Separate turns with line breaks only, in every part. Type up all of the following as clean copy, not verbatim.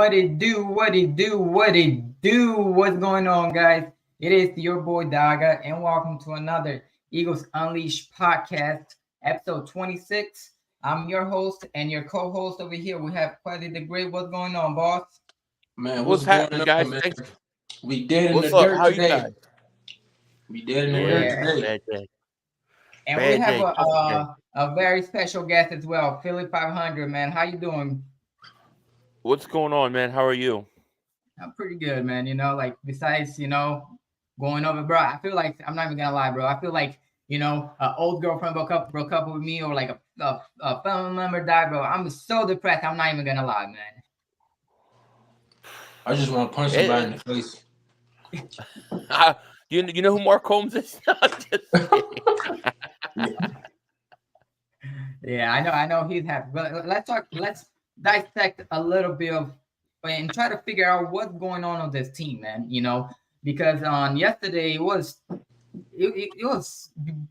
What it do, what it do, what it do. What's going on, guys? It is your boy Daga, and welcome to another Eagles Unleashed podcast, episode 26. I'm your host and your co-host over here. We have Quasi the Great. What's going on, boss?
Man,
What's
what's going
happening,
on,
guys?
man?
Thanks.
We dead in the
What's up?
dirt
How you
today.
guys?
We dead in the dirt
Yeah,
Yeah,
today.
bad day.
and we
Bad
have
day.
a
Tough day.
a, a very special guest as well, Philly 500. Man, how you doing?
What's going on, man? How are you?
I'm pretty good, man. Like besides, going over, bro. I feel like I'm not even gonna lie, bro. I feel like an old girlfriend broke up with me, or like a family member died, bro. I'm so depressed. I'm not even gonna lie, man.
I just want to punch somebody in
Eh,
the face.
uh, you know who Mark Holmes is? Just kidding.
Yeah, I know he's happy, but let's dissect a little bit of and try to figure out what's going on this team, man. Because on yesterday it was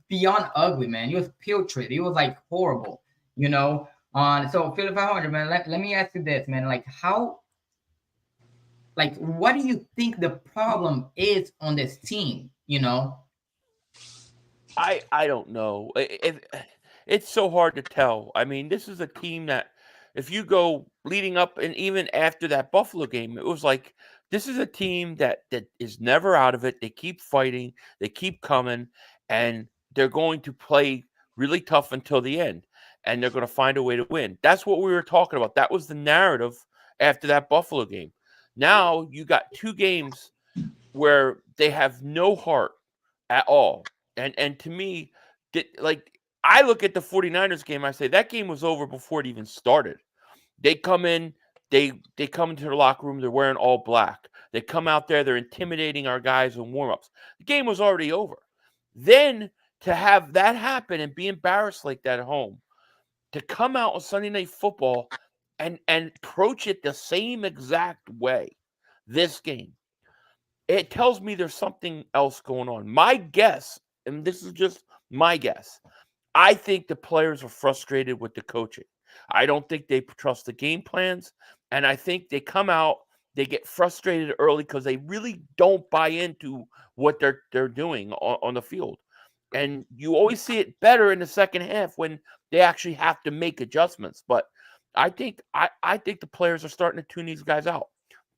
beyond ugly, man. It was putrid. It was like horrible, you know. On so Philip 500, man. Let me ask you this, man. What do you think the problem is on this team?
I don't know. It's so hard to tell. I mean, this is a team that, if you go leading up and even after that Buffalo game, it was like this is a team that is never out of it. They keep fighting. They keep coming, and they're going to play really tough until the end, and they're going to find a way to win. That's what we were talking about. That was the narrative after that Buffalo game. Now you got two games where they have no heart at all. And to me, like I look at the 49ers game, I say that game was over before it even started. They come in, they come into the locker room, they're wearing all black. They come out there, they're intimidating our guys in warm-ups. The game was already over. Then to have that happen and be embarrassed like that at home, to come out on Sunday Night Football and approach it the same exact way this game, it tells me there's something else going on. My guess, and this is just my guess, I think the players are frustrated with the coaching. I don't think they trust the game plans, and I think they come out, they get frustrated early because they really don't buy into what they're doing on the field. And you always see it better in the second half when they actually have to make adjustments. But I think the players are starting to tune these guys out.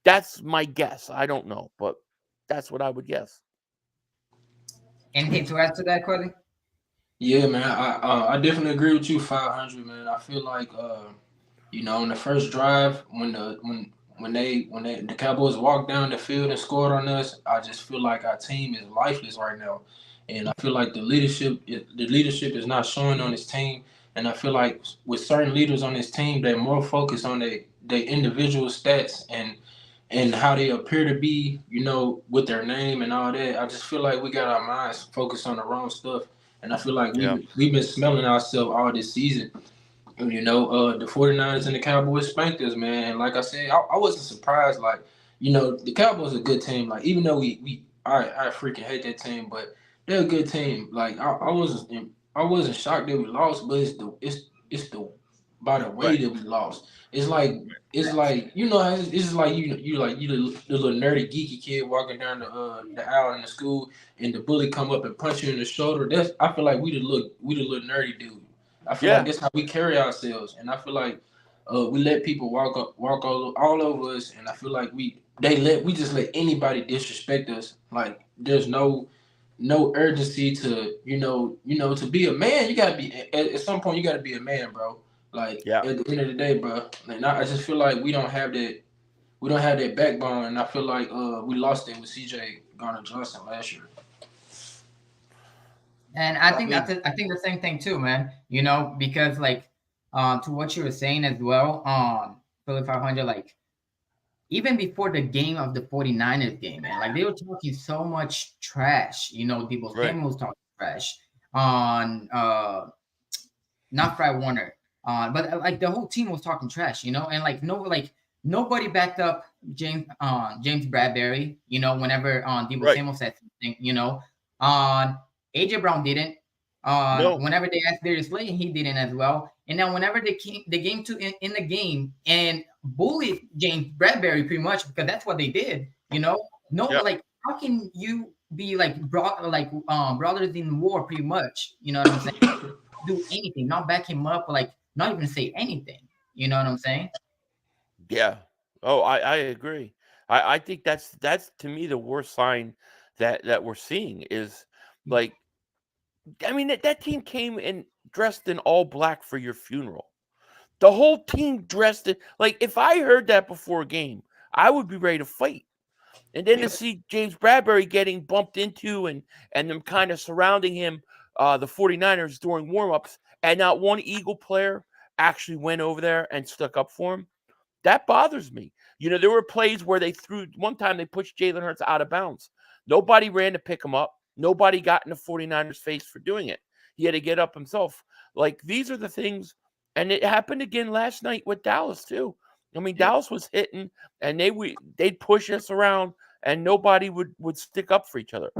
That's my guess. I don't know, but that's what I would guess.
Anything to add to that, Cody?
Yeah, man. I definitely agree with you, 500, man. I feel like on the first drive when the Cowboys walked down the field and scored on us, I just feel like our team is lifeless right now, and I feel like the leadership is not showing on this team, and I feel like with certain leaders on this team, they're more focused on their individual stats and how they appear to be, with their name and all that. I just feel like we got our minds focused on the wrong stuff, and I feel like
Yeah.
we've been smelling ourselves all this season. The 49ers and the Cowboys spanked us, man. And like I said, I wasn't surprised. Like, the Cowboys are a good team. Like, even though I freaking hate that team, but they're a good team. Like, I wasn't shocked that we lost, but it's the by the way
Right.
that we lost. It's like it's like you the little nerdy geeky kid walking down the aisle in the school, and the bully come up and punch you in the shoulder. I feel like we the little nerdy dude. I feel like
Yeah.
that's how we carry ourselves, and I feel like we let people walk all over us, and I feel like we just let anybody disrespect us. Like, there's no urgency to to be a man. You gotta be at some point. You gotta be a man, bro. Like,
Yeah.
at the end of the day, bro. Like, I just feel like we don't have that. We don't have that backbone, and I feel like we lost it with CJ Garner Johnson last year.
And I
I
think
mean,
I think the same thing too, man. Because to what you were saying as well, Philly 500, like even before the game of the 49ers game, man, like they were talking so much trash. Debo
Right.
Samuel was talking trash on not Fry Warner, but like the whole team was talking trash, and nobody backed up James Bradbury, whenever Debo
Right.
Samuel said something, on AJ Brown didn't.
No.
Whenever they asked Darius Slay, he didn't as well. And then whenever they came to in the game and bullied James Bradbury pretty much because that's what they did. No,
Yeah.
like how can you be like brothers in war pretty much? You know what I'm saying? Do anything, not back him up, like not even say anything. You know what I'm saying?
Yeah. Oh, I agree. I think that's to me the worst sign that we're seeing is like I mean that team came and dressed in all black for your funeral. The whole team dressed in like if I heard that before a game, I would be ready to fight. And then to
Yeah.
see James Bradbury getting bumped into and them kind of surrounding him, the 49ers during warmups, and not one Eagle player actually went over there and stuck up for him. That bothers me. There were plays where they threw one time they pushed Jalen Hurts out of bounds. Nobody ran to pick him up. Nobody got in the 49ers face for doing it. He had to get up himself. Like these are the things, and it happened again last night with Dallas too. I mean,
Yeah.
Dallas was hitting and they'd push us around and nobody would stick up for each other.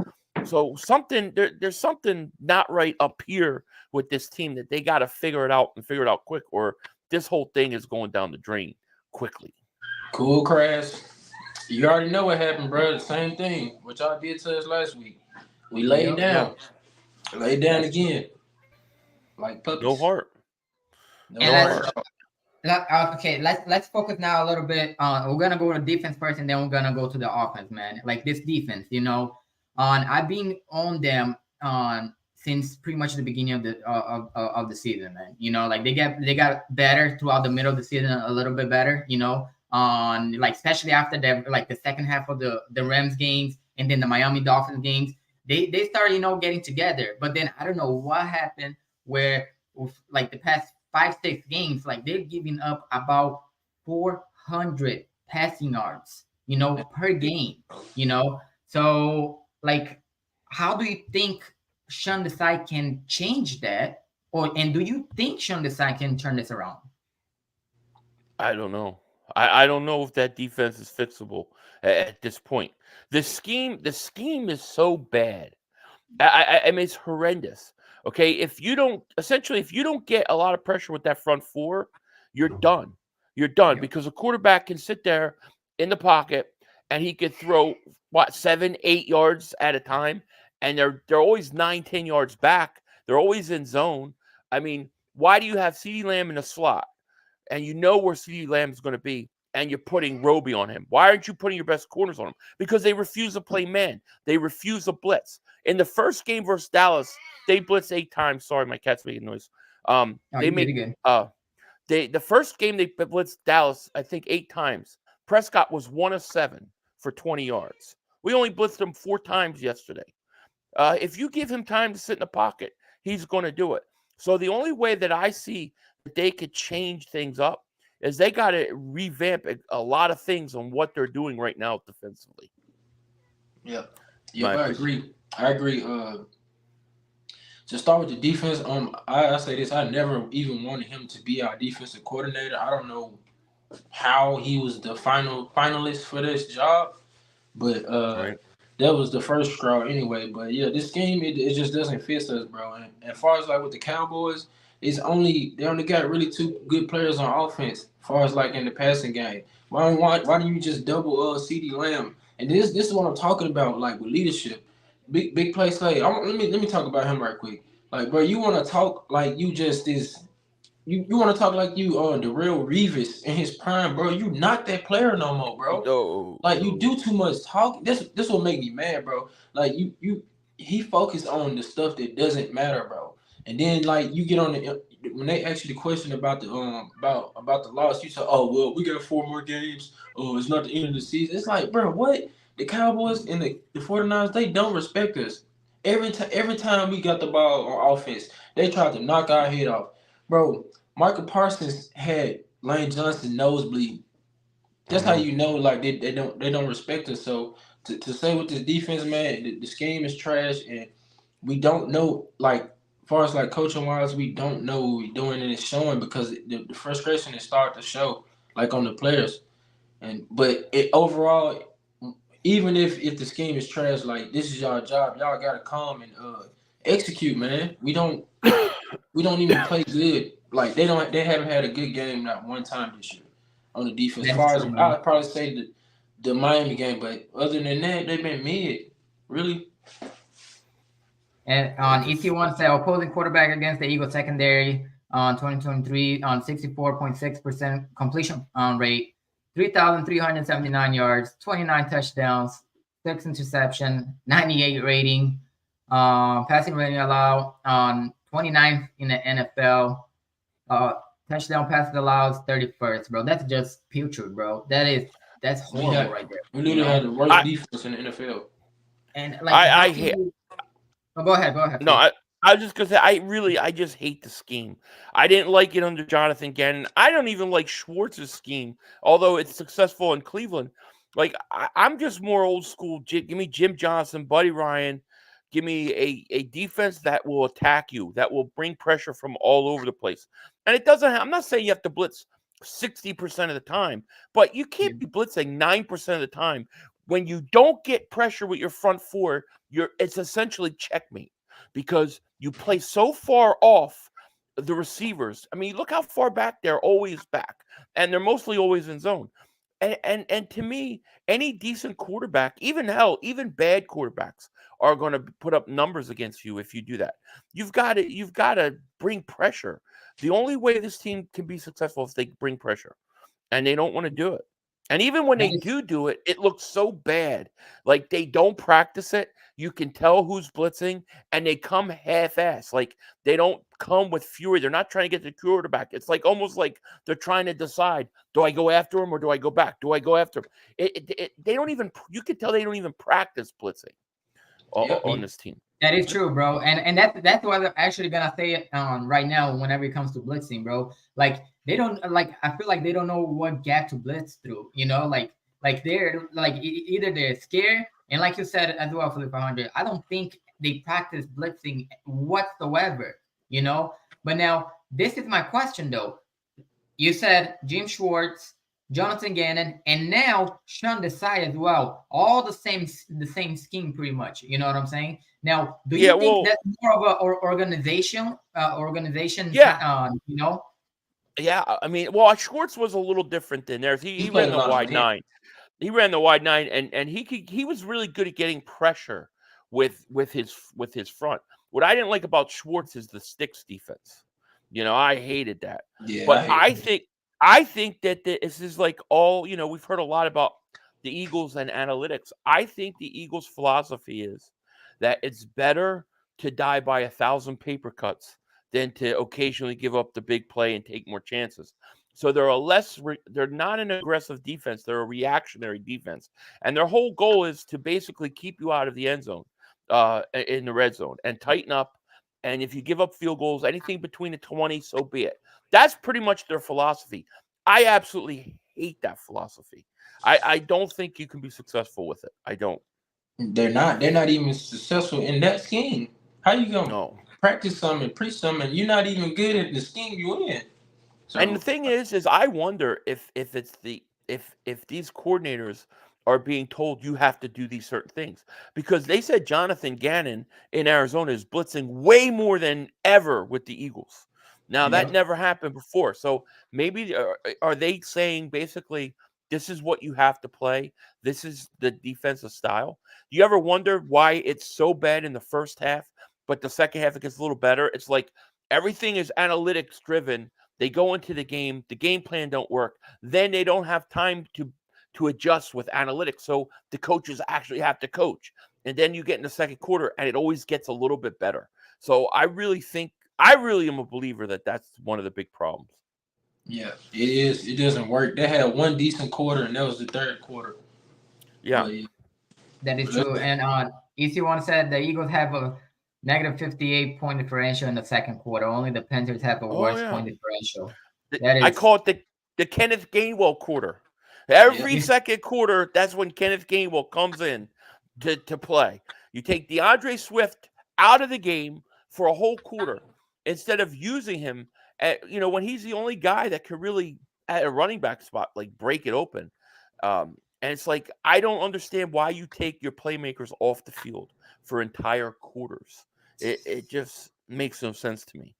So there's something not right up here with this team that they got to figure it out and figure it out quick, or this whole thing is going down the drain quickly.
Cool, Crash. You already know what happened, bro. The same thing. What y'all did to us last week. We laid
Yep.
down. Laid down again. Like
No
puppies.
heart.
No
And
No
heart
heart.
at all.
okay, let's focus now a little bit on. We're gonna go to defense first, and then we're gonna go to the offense, man. Like this defense, on I've been on them on since pretty much the beginning of the season, man. Like they got better throughout the middle of the season, a little bit better, on like especially after the second half of the Rams games and then the Miami Dolphins games, they started getting together. But then I don't know what happened where with, like the past 5-6 games, like they're giving up about 400 passing yards, per game, So, like, how do you think Sean Desai can change that? And do you think Sean Desai can turn this around?
I don't know. I don't know if that defense is fixable at this point. The scheme is so bad. I mean, it's horrendous. Okay, if you don't get a lot of pressure with that front four, you're done. You're done
Yep.
because a quarterback can sit there in the pocket and he could throw what 7, 8 yards at a time, and they're always 9, 10 yards back. They're always in zone. I mean, why do you have CeeDee Lamb in the slot and you know where CeeDee Lamb is going to be? And you're putting Roby on him. Why aren't you putting your best corners on him? Because they refuse to play man. They refuse to blitz. In the first game versus Dallas, they blitzed 8 times. Sorry, my cat's making noise.
Oh,
They
you did
made
it good.
the first game they blitzed Dallas, I think 8 times. Prescott was 1 of 7 for 20 yards. We only blitzed him 4 times yesterday. If you give him time to sit in the pocket, he's going to do it. So the only way that I see that they could change things up is they got to revamp a lot of things on what they're doing right now defensively.
Yep. Yep,
My
I
opinion.
agree. I agree. To start with the defense, I say this, I never even wanted him to be our defensive coordinator. I don't know how he was the finalist for this job, but
Right.
that was the first straw anyway. But yeah, this game it just doesn't fit us, bro. And as far as like with the Cowboys, they only got really two good players on offense. As far as like in the passing game, why do you just double CeeDee Lamb? And this is what I'm talking about, like with leadership, big play Slay. Let me talk about him right quick. Like, bro, you want to talk like you just this you want to talk like you the real Revis in his prime, bro. You not that player no more, bro.
No,
Like you
no.
do too much talking. This will make me mad, bro. Like he focused on the stuff that doesn't matter, bro. And then like you get on the when they ask you the question about the about the loss, you say, oh well, we got 4 more games. Oh, it's not the end of the season. It's like, bro, what? The Cowboys and the 49ers, they don't respect us. Every time we got the ball on offense, they tried to knock our head off, bro. Michael Parsons had Lane Johnson nosebleed. That's how
Hmm.
you know like they don't respect us. So to say with this defense, man, the scheme is trash and we don't know like as far as like coaching wise, we don't know what we're doing and it's showing because the frustration is starting to show like on the players. And but it overall, even if the scheme is trash, like this is y'all job, y'all gotta come execute, man. We don't even play good. Like they haven't had a good game not one time this year on the defense. As
That is
far as
true, man.
I'd probably say the Miami game, but other than that, they've been mid. Really.
And
It
on
just
ET1 said opposing quarterback against the Eagles secondary on 2023 on 64.6% completion rate, 3,379 yards, 29 touchdowns, 6 interception, 98 rating. Passing rating allowed on 29th in the NFL. Uh, touchdown passes allowed 31st, bro. That's just putrid, bro. That's
We
horrible
had
right there.
we
You
literally had
know,
the worst
I
defense in the NFL.
and like,
I
how can
hate.
you? Oh, go ahead,
No,
Phil.
I was just gonna say I just hate the scheme. I didn't like it under Jonathan Gannon. I don't even like Schwartz's scheme, although it's successful in Cleveland. Like I'm just more old school. Give me Jim Johnson, Buddy Ryan. Give me a defense that will attack you, that will bring pressure from all over the place. And it doesn't. I'm not saying you have to blitz 60% of the time, but you
Yeah.
can't be blitzing 9% of the time. When you don't get pressure with your front four, it's essentially checkmate because you play so far off the receivers. I mean, look how far back they're always back, and they're mostly always in zone. And to me, any decent quarterback, even bad quarterbacks, are going to put up numbers against you if you do that. You've got to bring pressure. The only way this team can be successful is if they bring pressure, and they don't want to do it. And even when
That
they
is
do it, it looks so bad. Like they don't practice it. You can tell who's blitzing, and they come half-ass. Like they don't come with fury. They're not trying to get the quarterback. It's like almost like they're trying to decide: do I go after him or do I go back? Do I go after him? They don't even. You can tell they don't even practice blitzing
Yep.
on this team.
That is true, bro, and that's what I'm actually gonna say right now. Whenever it comes to blitzing, bro, like they don't like. I feel like they don't know what gap to blitz through. You know, like they're like either they're scared, and like you said as well, Philip 100. I don't think they practice blitzing whatsoever. You know, but now this is my question though. You said Jim Schwartz, Jonathan Gannon, and now Sean Desai as well. All the same scheme, pretty much. You know what I'm saying? Now, do
Yeah,
you think
well,
that's more of a organization?
yeah,
You know?
yeah. I mean, well, Schwartz was a little different than theirs. He
He
he
played
ran
a
the
lot of
wide
man.
nine. He ran the wide nine, and he was really good at getting pressure with his front. What I didn't like about Schwartz is the sticks defense. I hated that.
Yeah,
But
I hate
I
it.
think that this is like all we've heard a lot about the Eagles and analytics. I think the Eagles' philosophy is that it's better to die by 1,000 paper cuts than to occasionally give up the big play and take more chances. So they're not an aggressive defense. They're a reactionary defense. And their whole goal is to basically keep you out of the end zone, in the red zone, and tighten up. And if you give up field goals, anything between the 20, so be it. That's pretty much their philosophy. I absolutely hate that philosophy. I don't think you can be successful with it. I don't.
They're not. They're not even successful in that scheme. How you gonna
No.
practice something, preach something? You're not even good at the scheme you in.
And the
So
thing is I wonder if it's if these coordinators are being told you have to do these certain things, because they said Jonathan Gannon in Arizona is blitzing way more than ever with the Eagles. Now that
yeah,
never happened before, so maybe are they saying basically this is what you have to play? This is the defensive style. Do you ever wonder why it's so bad in the first half, but the second half it gets a little better? It's like everything is analytics driven. They go into the game plan don't work. Then they don't have time to adjust with analytics. So the coaches actually have to coach. And then you get in the second quarter and it always gets a little bit better. So I really am a believer that that's one of the big problems.
yeah, it is. It doesn't work. They had one decent quarter, and that was the third quarter.
Yeah.
But yeah,
That is
but
true. And EC1 said the Eagles have a negative 58 point differential in the second quarter. Only the Panthers have a
Oh
worse
yeah.
point differential. That
I
is,
call it the Kenneth Gainwell quarter.
yeah,
Every second quarter, that's when Kenneth Gainwell comes in to play. You take DeAndre Swift out of the game for a whole quarter instead of using him when he's the only guy that can really at a running back spot like break it open. And it's like I don't understand why you take your playmakers off the field for entire quarters. It just makes no sense to me.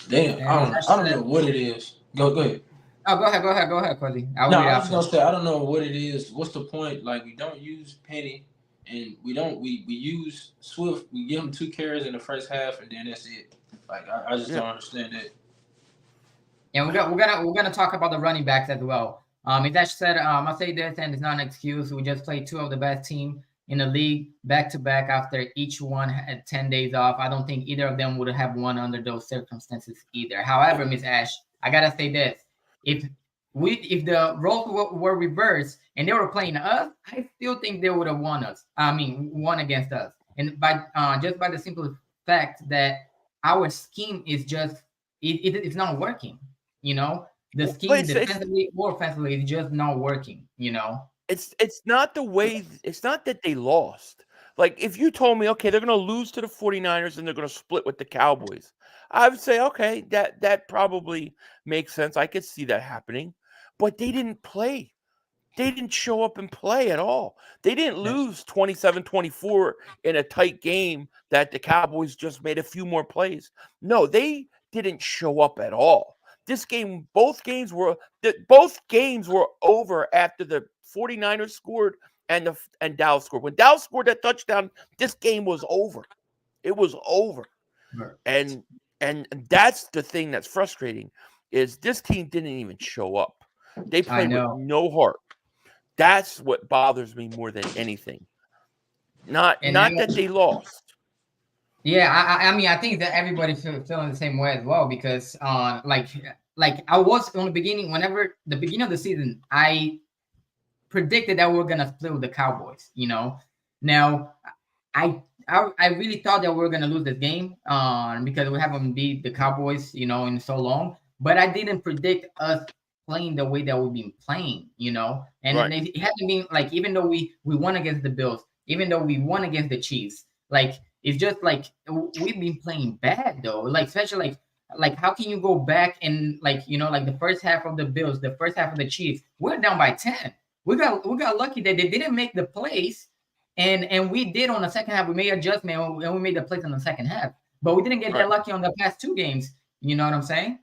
Damn,
And as
I
I
don't know
said,
what it is. Go ahead.
oh, go ahead, Cody. I'll
No,
read
I was just
after.
gonna say I don't know what it is. What's the point? Like we don't use Penny, and we use Swift. We give him 2 carries in the first half, and then that's it. Like I just
Yeah.
don't understand that.
And we're gonna talk about the running backs as well. Itash said, I'll say this, and it's not an excuse. We just played two of the best team in the league back to back after each one had 10 days off. I don't think either of them would have won under those circumstances either. However, Miss Ash, I gotta say this: if the roles were reversed and they were playing us, I still think they would have won us. I mean, won against us, and by just by the simple fact that our scheme is just it's not working. You know, the
But
scheme defensively or offensively is just not working. You know,
it's not the way. It's not that they lost. Like if you told me, okay, they're going to lose to the 49ers and they're going to split with the Cowboys, I would say, okay, that probably makes sense. I could see that happening. But they didn't play. They didn't show up and play at all. They didn't
that's
lose 27-24 in a tight game that the Cowboys just made a few more plays. No, they didn't show up at all. This game, both games were over after the 49ers scored and Dallas scored. When Dallas scored that touchdown, this game was over. It was over. And that's the thing that's frustrating is this team didn't even show up. They
I
played with
know.
no heart. That's what bothers me more than anything. Not
And now,
that they lost.
yeah, I mean, I think that everybody feeling the same way as well because, like I was on the beginning. Whenever the beginning of the season, I predicted that we were gonna split with the Cowboys. You know, now I really thought that we were gonna lose this game, because we haven't beat the Cowboys, you know, in so long. But I didn't predict us playing the way that we've been playing, you know. And
Right.
it hasn't been like even though we won against the Bills, even though we won against the Chiefs, like it's just like we've been playing bad though. Like especially like how can you go back and like you know like the first half of the Bills, the first half of the Chiefs, we're down by 10. We got lucky that they didn't make the plays, and we did on the second half. We made adjustment and we made the plays in the second half, but we didn't get
Right.
that lucky on the past two games. You know what I'm saying?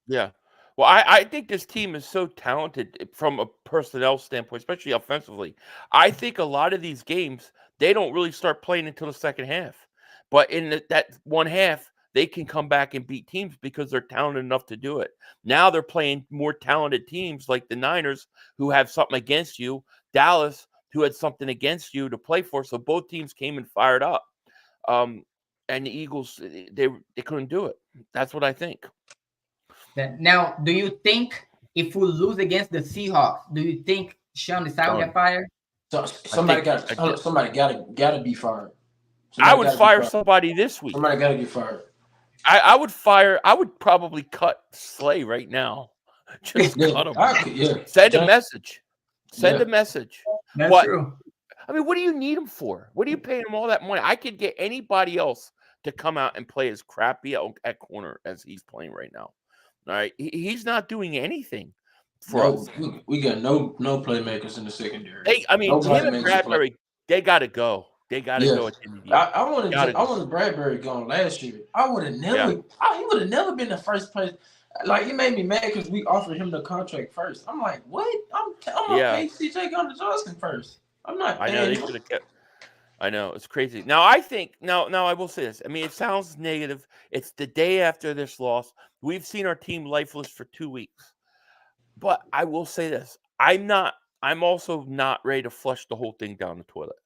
Yeah. Well, I think this team is so talented from a personnel standpoint, especially offensively. I think a lot of these games, they don't really start playing until the second half. But in that one half, they can come back and beat teams because they're talented enough to do it. Now they're playing more talented teams like the Niners, who have something against you, Dallas, who had something against you to play for. So both teams came and fired up. And the Eagles, they couldn't do it. That's what I think.
Now, do you think if we lose against the Seahawks, do you think Sean Desai will get
Done.
fired?
So
I think
somebody gotta be fired.
I
Somebody
would
gotta be
fire
fired.
somebody this week.
Somebody gotta get fired.
I would probably cut Slay right now. Just
Yeah,
cut him. Send a
James,
message. Send
yeah.
a message.
That's
What?
true.
I mean, what do you need him for? What are you paying him all that money? I could get anybody else to come out and play as crappy at corner as he's playing right now. All right, he's not doing anything for
No,
us.
we got no playmakers in the secondary.
I mean,
Nobody
him and
makes a play.
Bradbury, they got to go. They got to
Yeah,
go at the end of the year.
I wanted Bradbury gone last year. He would have never been the first place. Like he made me mad because we offered him the contract first. I'm like, what? I'm gonna pay CJ Gardner Johnson first. I'm not.
I know they should have kept. I know it's crazy. Now I think now I will say this. I mean, it sounds negative. It's the day after this loss. We've seen our team lifeless for 2 weeks. But I will say this. I'm also not ready to flush the whole thing down the toilet.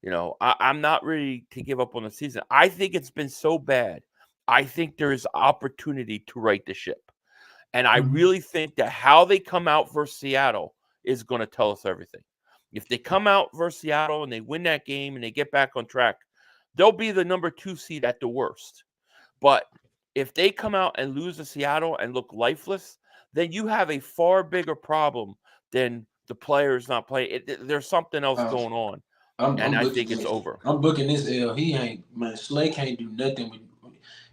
You know, I'm not ready to give up on the season. I think it's been so bad. I think there is opportunity to right the ship. And I really think that how they come out versus Seattle is going to tell us everything. If they come out versus Seattle and they win that game and they get back on track, they'll be the number 2 seed at the worst. But if they come out and lose to Seattle and look lifeless, then you have a far bigger problem than the players not playing. There's something else going on. I think it's over.
I'm booking this L. Slay can't do nothing with.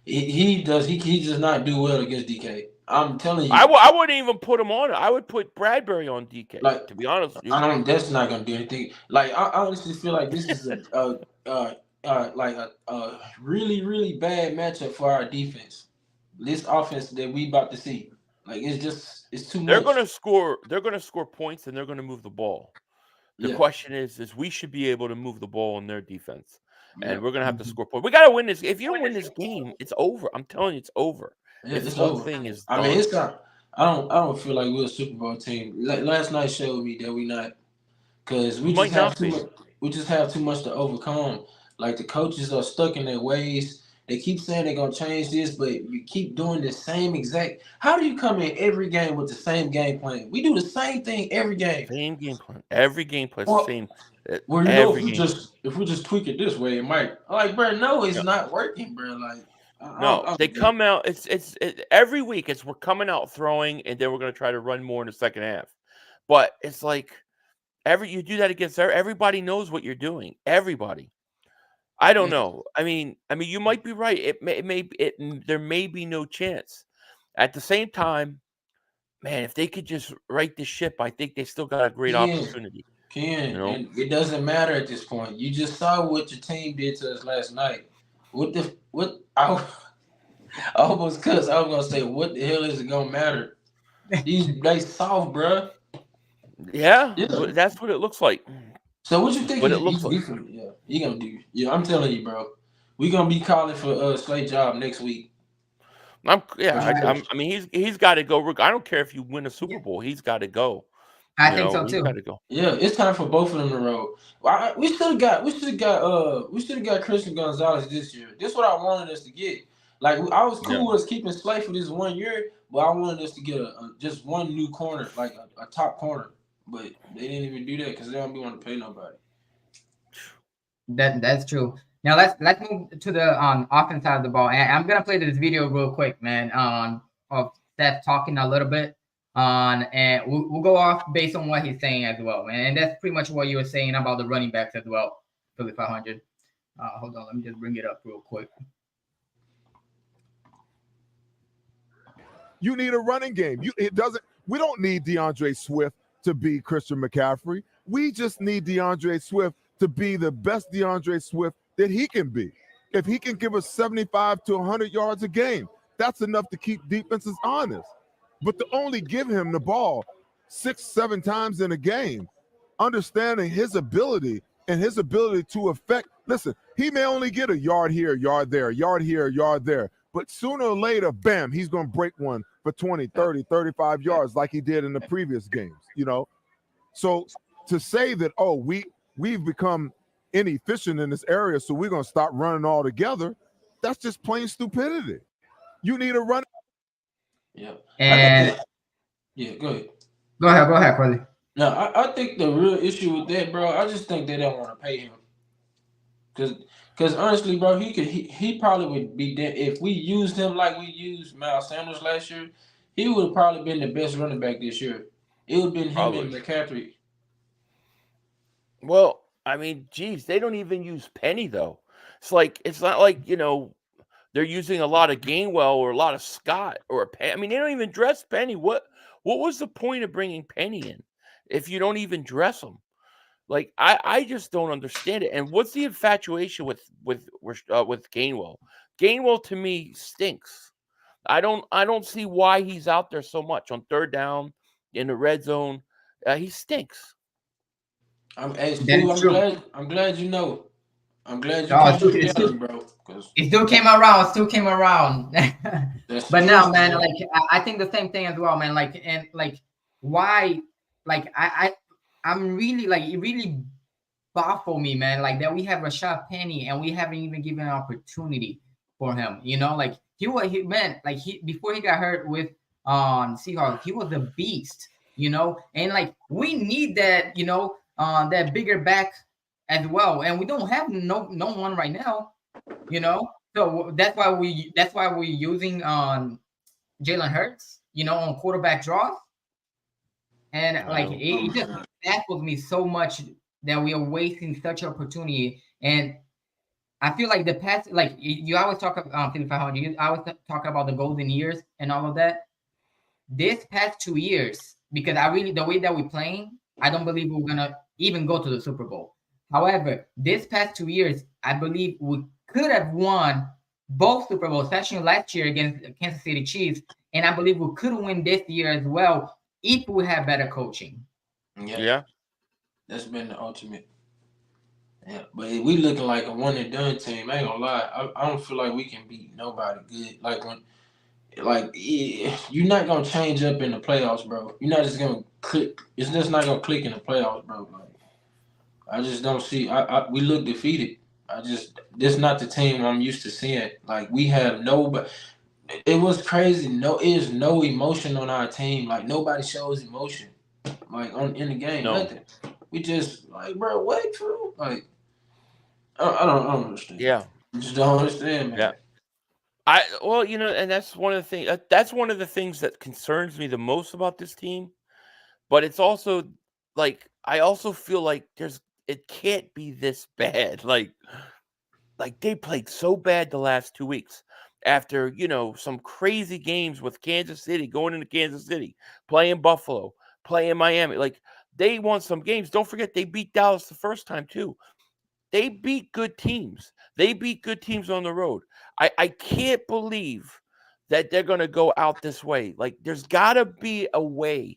He does not do well against DK. I'm telling you.
I wouldn't even put him on it. I would put Bradbury on DK. To be honest with you.
That's not gonna do anything. Like I honestly feel like this is like a really really bad matchup for our defense. This offense that we about to see, like it's too
They're
much.
gonna score. They're gonna score points, and they're gonna move the ball. The
Yeah,
question is we should be able to move the ball in their defense,
yeah,
and we're gonna have to
Mhm.
score points. We gotta win this. If you don't win this game, it's over. I'm telling you, it's over.
yeah.
This
It's
whole
over.
thing is
I mean,
done.
it's not. I don't feel like we're a Super Bowl team. Last night showed me that we not. Because
We
we just
might
have
not
too
be.
much. We just have too much to overcome. Like the coaches are stuck in their ways. They keep saying they're gonna change this, but you keep doing the same exact. How do you come in every game with the same game plan? We do the same thing every game.
Same game plan. Every game plan is the
Well,
same.
well,
Every game plan.
if we just tweak it this way, it might. Like, bro, no, it's
No,
not working, bro. Like,
no.
I
They
don't get it.
come out. Every week. It's we're coming out throwing, and then we're gonna try to run more in the second half. But it's like you do that against everybody knows what you're doing. Everybody. I don't
Yeah,
know. I mean, you might be right. There may be no chance. At the same time, man, if they could just right the ship, I think they still got a great
Ken,
opportunity. You
Ken,
know?
and it doesn't matter at this point. You just saw what your team did to us last night. What I almost cuss. I was gonna say, what the hell is it gonna matter? They soft, bruh.
Yeah,
Yeah.
that's what it looks like.
So what you
That's
think
what it looks like.
he finna? Yeah, he gonna do. Yeah, I'm telling you, bro. We gonna be calling for Slay Job next week for
Yeah.
sure.
I mean, he's got to go. I don't care if you win a
Yeah,
Super Bowl. He's got to go.
I think so
He's got
too.
to go.
Yeah, it's time for both of them to roll. We should have got Christian Gonzalez this year. This is what I wanted us to get. Like I was
Yeah.
cool with us keeping Slay for this 1 year, but I wanted us to get just one new corner, like a top corner. But they didn't even do that because they don't be want to pay nobody.
That's true. Now let's move to the offense side of the ball, and I'm gonna play this video real quick, man. Of Steph talking a little bit on, and we'll go off based on what he's saying as well, man. And that's pretty much what you were saying about the running backs as well for the 500. Hold on, let me just bring it up real quick.
You need a running game. We don't need DeAndre Swift to be Christian McCaffrey. We just need DeAndre Swift to be the best DeAndre Swift that he can be. If he can give us 75 to 100 yards a game, that's enough to keep defenses honest. But to only give him the ball 6-7 times in a game, understanding his ability and his ability to affect, listen, he may only get a yard here, a yard there, a yard here, a yard there. But sooner or later, bam, he's going to break one for 20, 30, 35 yards like he did in the previous games, So to say that, we've become inefficient in this area, so we're going to stop running all together, that's just plain stupidity. You need a run.
Yeah.
And
Yeah, go ahead.
go ahead, Corley.
No, I think the real issue with that, bro, I just think they don't want to pay him. Cause honestly, bro, he probably would be dead if we used him like we used Miles Sanders last year. He would have probably been the best running back this year. It would have been him and
Probably.
McCaffrey.
Well, I mean, geez, they don't even use Penny though. It's not like they're using a lot of Gainwell or a lot of Scott or Penny. I mean, they don't even dress Penny. What was the point of bringing Penny in if you don't even dress him? Like I just don't understand it. And what's the infatuation with Gainwell? Gainwell to me stinks. I don't see why he's out there so much on third down in the red zone. He stinks.
I'm
That's true.
glad you know. I'm glad you
Oh,
caught your reality, bro. Cause
it still came around. Still came around.
that's
But
the
now,
truth,
man,
bro.
like I think the same thing as well, man. Like and like why? Like I'm really like it really baffled me, man. Like that we have Rashad Penny and we haven't even given an opportunity for him. Like man, like he before he got hurt with Seahawks, he was a beast. And like we need that. That bigger back as well, and we don't have no one right now. So that's why we're using Jalen Hurts, on quarterback draws. And
I
like
don't
it just baffles me so much that we are wasting such opportunity. And I feel like the past, like you always talk about 500, you always talk about the golden years and all of that. This past 2 years, because the way that we're playing, I don't believe we're gonna even go to the Super Bowl. However, this past 2 years, I believe we could have won both Super Bowls, especially last year against the Kansas City Chiefs. And I believe we could win this year as well if we have better coaching.
Yeah.
That's been the ultimate. Yeah, but we looking like a one and done team. I ain't gonna lie. I don't feel like we can beat nobody good. You're not gonna change up in the playoffs, bro. You're not just gonna click. It's just not gonna click in the playoffs, bro. Like, I just don't see. We look defeated. This not the team I'm used to seeing. Like, we have no. It was crazy. There's no emotion on our team. Like, nobody shows emotion. Like, in the game, nothing. We just like, bro, what, true? Like, I don't understand.
Yeah.
I just don't understand, man.
Yeah. And that's one of the things. That's one of the things that concerns me the most about this team. But it's also like I also feel like it can't be this bad. Like they played so bad the last 2 weeks after some crazy games with Kansas City, going into Kansas City, playing Buffalo, playing Miami. Like they won some games. Don't forget they beat Dallas the first time too. They beat good teams. They beat good teams on the road. I can't believe that they're going to go out this way. Like, there's got to be a way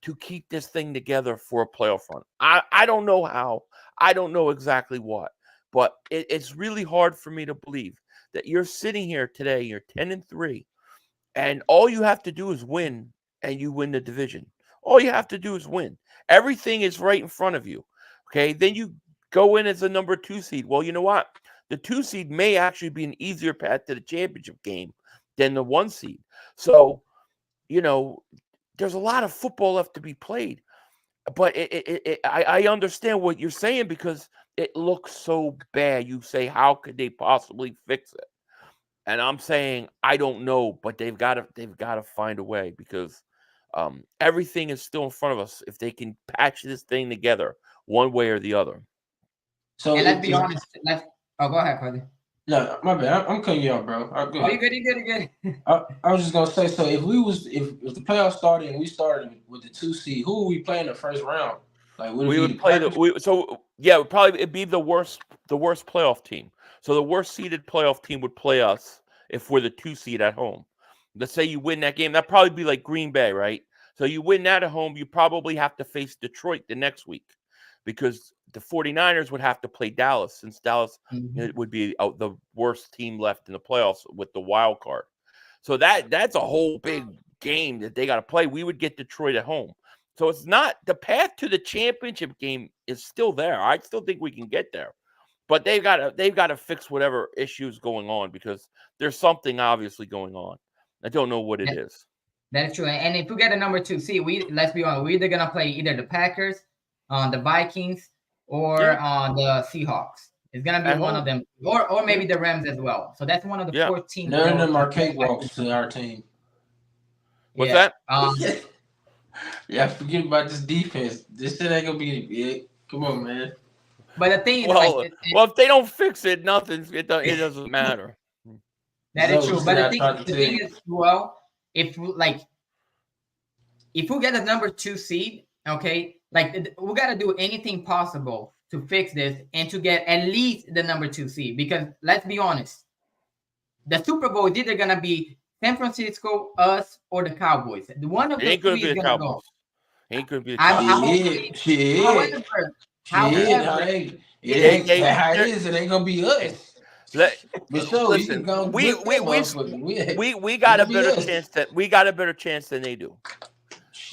to keep this thing together for a playoff run. I don't know how. I don't know exactly what. But it's really hard for me to believe that you're sitting here today, you're 10-3, and all you have to do is win, and you win the division. All you have to do is win. Everything is right in front of you. Okay, then you go in as the number 2 seed. Well, you know what? The 2 seed may actually be an easier path to the championship game than the 1 seed. So, there's a lot of football left to be played. But I understand what you're saying because it looks so bad. You say, how could they possibly fix it? And I'm saying, I don't know, but they've got to find a way because everything is still in front of us if they can patch this thing together one way or the other.
So
and let's be honest. Go ahead, Carly.
No, my bad. I'm cutting you off, bro.
Oh, you good? You good?
I was just gonna say, so if the playoffs started and we started with the 2 seed, who would we play in the first round? Like, would it
We
be
would
the
play
Packers?
it'd be the worst playoff team. So the worst seeded playoff team would play us if we're the 2 seed at home. Let's say you win that game, that'd probably be like Green Bay, right? So you win that at home, you probably have to face Detroit the next week because the 49ers would have to play Dallas since Dallas it would be the worst team left in the playoffs with the wild card. So that's a whole big game that they got to play. We would get Detroit at home. So it's not the path to the championship game is still there. I still think we can get there. But they've got to fix whatever issues going on because there's something obviously going on. I don't know what it is.
That is true. And if we get a number 2 seed, let's be honest, we're either gonna play either the Packers, the Vikings, or the Seahawks. It's gonna be
At
one
home.
of them, or maybe the Rams as well. So that's one of the 14.
None of them are cakewalks to our team.
What's that?
Yeah, forget about this defense. This shit ain't gonna be big. Come on, man.
But the thing is,
well, if they don't fix it, it doesn't matter.
That is true. But the thing is, well, if we get a number 2 seed, okay, like we gotta do anything possible to fix this and to get at least the number 2 seed. Because let's be honest, the Super Bowl is either gonna be San Francisco, us, or the Cowboys. The one of the three is gonna go.
Ain't gonna be the Cowboys.
Shit. However, it ain't gonna be us.
We got a better chance than they do.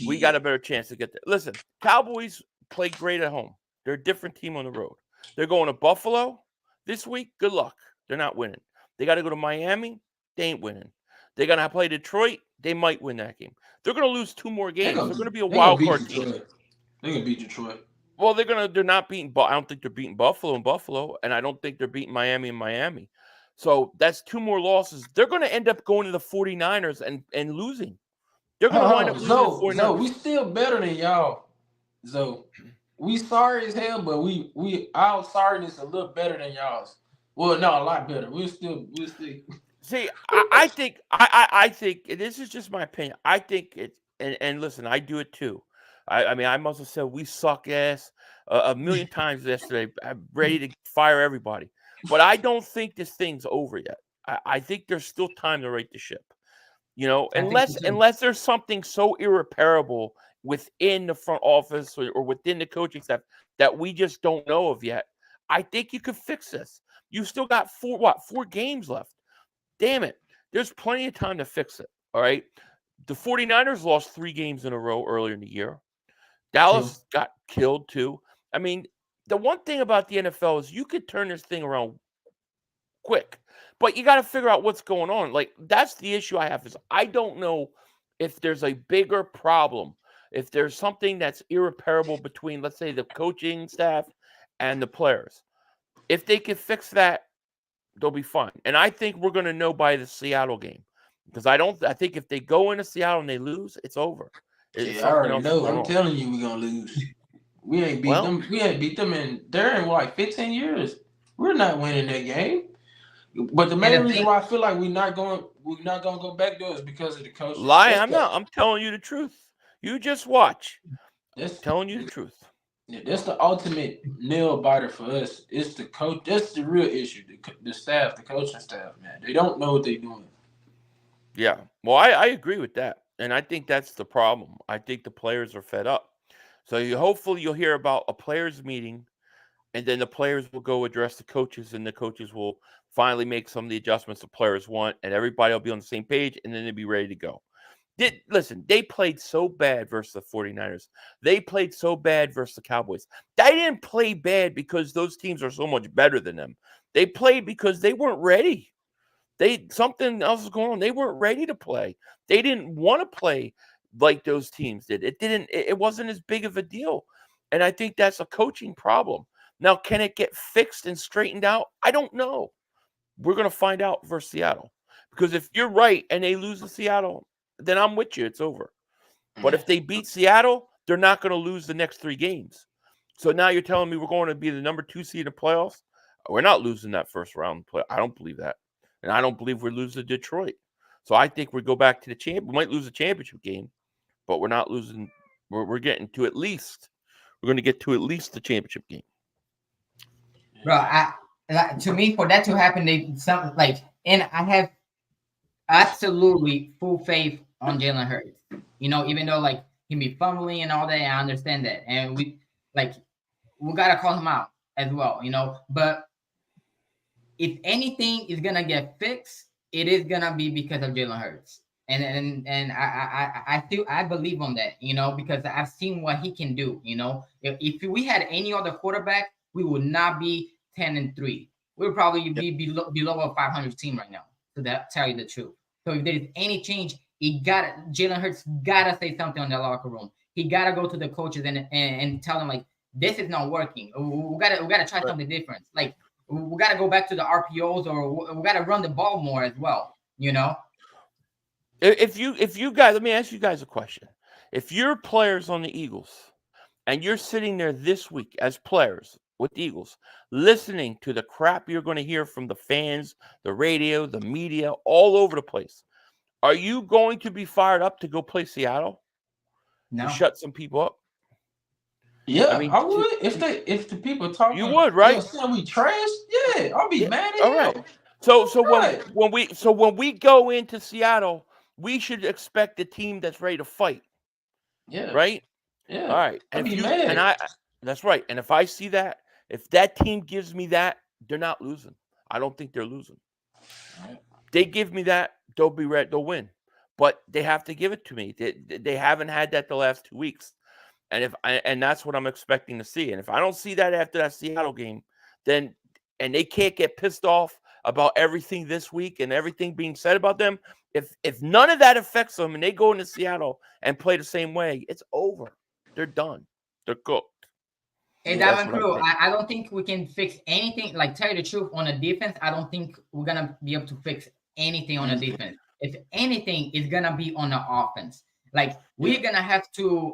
We got a better chance to get there. Listen, Cowboys play great at home. They're a different team on the road. They're going to Buffalo this week. Good luck. They're not winning. They got to go to Miami. They ain't winning. They're going to play Detroit. They might win that game. They're going to lose 2 more games. They're going to be a wild card team.
They're going to beat Detroit.
Well, they're not beating. I don't think they're beating Buffalo, and I don't think they're beating Miami. So that's 2 more losses. They're going to end up going to the 49ers and losing. They're going to wind up losing the 49ers.
No, we still better than y'all. So we sorry as hell, but our sorriness a little better than y'all's. Well, no, a lot better. We'll still.
See, I think this is just my opinion. I think it, and listen, I do it too. I mean, I must have said we suck ass a million times yesterday. I'm ready to fire everybody. But I don't think this thing's over yet. I think there's still time to right the ship.
I think so too.
Unless there's something so irreparable within the front office or within the coaching staff that we just don't know of yet, I think you could fix this. You still got 4 games left. Damn it. There's plenty of time to fix it. All right. The 49ers lost 3 games in a row earlier in the year. Dallas got killed too. I mean, the one thing about the NFL is you could turn this thing around quick, but you got to figure out what's going on. Like, that's the issue I have is I don't know if there's a bigger problem, if there's something that's irreparable between, let's say, the coaching staff and the players. If they can fix that, they'll be fine. And I think we're going to know by the Seattle game because I think if they go into Seattle and they lose, it's over.
I already know. I'm telling you, we're gonna lose. We ain't beat them. We ain't beat them they're in like 15 years. We're not winning that game. But the main reason why I feel like we're not gonna go back there is because of the coach.
I'm not. I'm telling you the truth. You just watch. Telling you the truth.
Yeah, that's the ultimate nail biter for us. It's the coach. That's the real issue. The staff, the coaching staff, man. They don't know what they're doing.
Yeah. Well, I agree with that. And I think that's the problem. I think the players are fed up. So hopefully you'll hear about a players meeting, and then the players will go address the coaches, and the coaches will finally make some of the adjustments the players want, and everybody will be on the same page, and then they'll be ready to go. Listen, they played so bad versus the 49ers. They played so bad versus the Cowboys. They didn't play bad because those teams are so much better than them. They played because they weren't ready. Something else was going on. They weren't ready to play. They didn't want to play like those teams did. It wasn't as big of a deal. And I think that's a coaching problem. Now, can it get fixed and straightened out? I don't know. We're going to find out versus Seattle. Because if you're right and they lose to Seattle, then I'm with you. It's over. But if they beat Seattle, they're not going to lose the next 3 games. So now you're telling me we're going to be the number 2 seed in the playoffs? We're not losing that first round play. I don't believe that. And I don't believe we're losing to Detroit. So I think we go back to the champ. We might lose a championship game, but we're not losing. We're getting to at least. We're going to get to at least the championship game.
Bro, to me, for that to happen, and I have absolutely full faith on Jalen Hurts. Even though like he be fumbling and all that, I understand that, and we gotta call him out as well. But if anything is gonna get fixed, it is gonna be because of Jalen Hurts, and I believe on that, because I've seen what he can do. If we had any other quarterback, we would not be 10-3. We would probably be below a 500 team right now. So that tell you the truth. So if there is any change, Jalen Hurts gotta say something on the locker room. He gotta go to the coaches and tell them like this is not working. We gotta try something different. Like we gotta go back to the RPOs, or we gotta run the ball more as well.
If you guys, let me ask you guys a question. If you're players on the Eagles and you're sitting there this week as players with the Eagles, listening to the crap you're going to hear from the fans, the radio, the media, all over the place, are you going to be fired up to go play Seattle?
No.
To shut some people up?
Yeah, I would. If the people talking,
you would, right?
Saying we trash, yeah, I'll be mad at
all
him.
Right. So when we go into Seattle, we should expect a team that's ready to fight.
Yeah.
Right?
Yeah.
All right.
I'll be mad.
That's right. And if I see that, if that team gives me that, they're not losing. I don't think they're losing.
Right.
They give me that, they'll be ready, they'll win. But they have to give it to me. They haven't had that the last 2 weeks. And that's what I'm expecting to see. And if I don't see that after that Seattle game, then and they can't get pissed off about everything this week and everything being said about them, if none of that affects them and they go into Seattle and play the same way, it's over. They're done. They're cooked.
Hey, Diamond Crew, I don't think we can fix anything. Like, tell you the truth, on the defense, I don't think we're going to be able to fix anything on the defense. If anything, it's going to be on the offense. Like, we're going to have to,